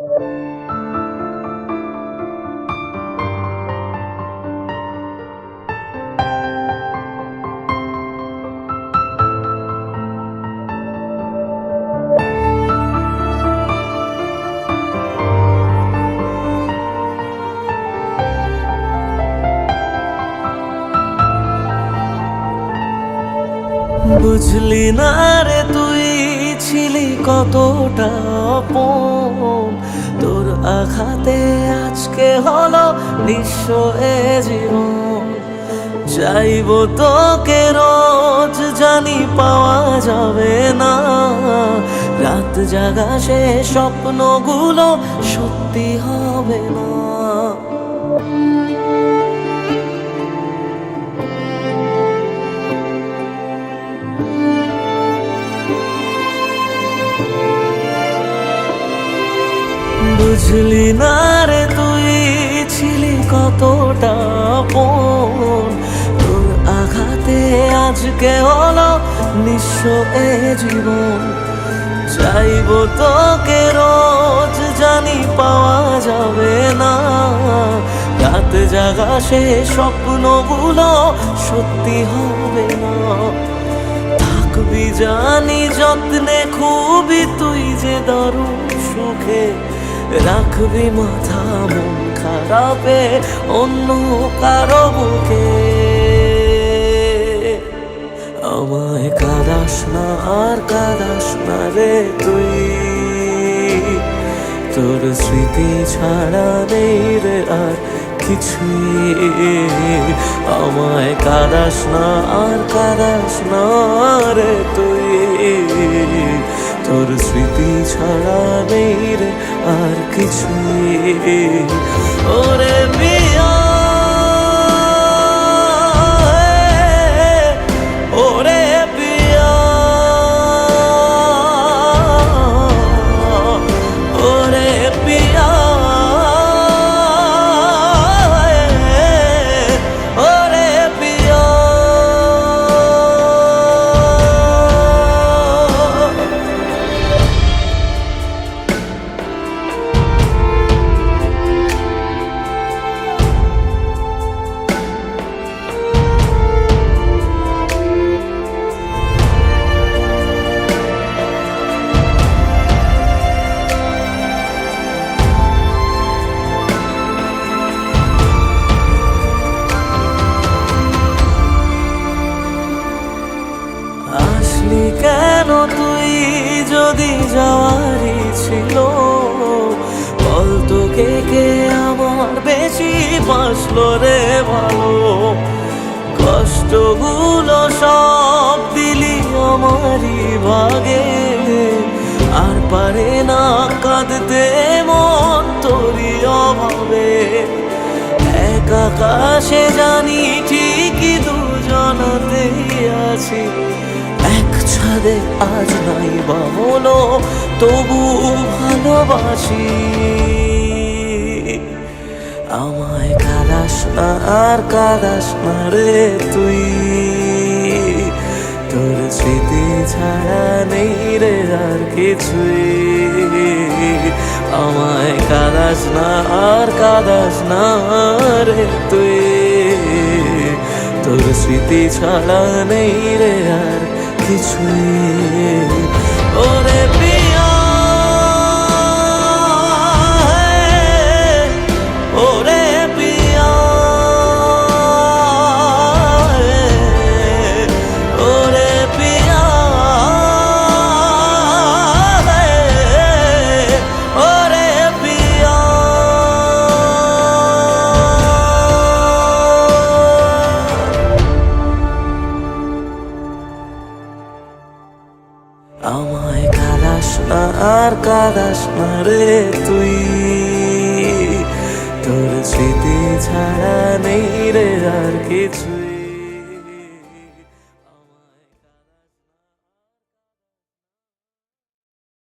বুঝলি না রে তুই ছিলি কতটা আপন, তোর আঘাতে আজকে হলো নিঃস্ব এ জীবন। চাইবো তোকে রোজ, জানি পাওয়া যাবে না, রাত জাগা সে স্বপ্নগুলো সত্যি হবে না। বুঝলি না রে তুই ছিলি কতটা আপন, তোর আঘাতে আজকে হলো নিঃস্ব এ জীবন। চাইবো তোকে রোজ, জানি পাওয়া যাবে না, রাত জাগা সে স্বপ্নগুলো সত্যি হবে না। থাকবি জানি যত্নে খুবই তুই যে দারুণ সুখে, রাখবি মাথা মন খারাপে অন্য কারো বুকে। আমায় কাঁদাস না আর কাঁদাস না রে তুই, তোর স্মৃতি ছাড়া নেই রে আর কিছুই। আমায় কাঁদাস না আর কাঁদাস না রে তুই, তোর স্মৃতি ছাড়া নেই রে আর কিছুই। ওরে পিয়া, ওরে পিয়া, ওরে পিয়া, ওরে পিয়া। আসলি কেন তুই যদি যাওয়ারই ছিল, বল তোকে কে আমার বেশি বাসলো রে ভালো। কষ্টগুলো সব দিলি আমারই ভাগে, আর পারে না কাঁদতে মন তোরই অভাবে। এক আকাশে জানি ঠিকই দুজনাতেই আছি, এক ছাদে আজ নাই বা হলো তবু ভালোবাসি। আমায় কাঁদাস না আর কাঁদাস না রে তুই, তোর স্মৃতি ছাড়া নেই রে আর কিছুই। আমায় কাঁদাস না আর কাঁদাস না রে তুই, তোর স্মৃতি ছাড়া নেই রে আর কিছুই। ওরে পিয়া, ওরে পিয়া, ওরে পিয়া, ওরে পিয়া। আমায় কাঁদাস না আর কাঁদাস না রে তুই, তোর স্মৃতি ছাড়া নেই রে আর কিছু।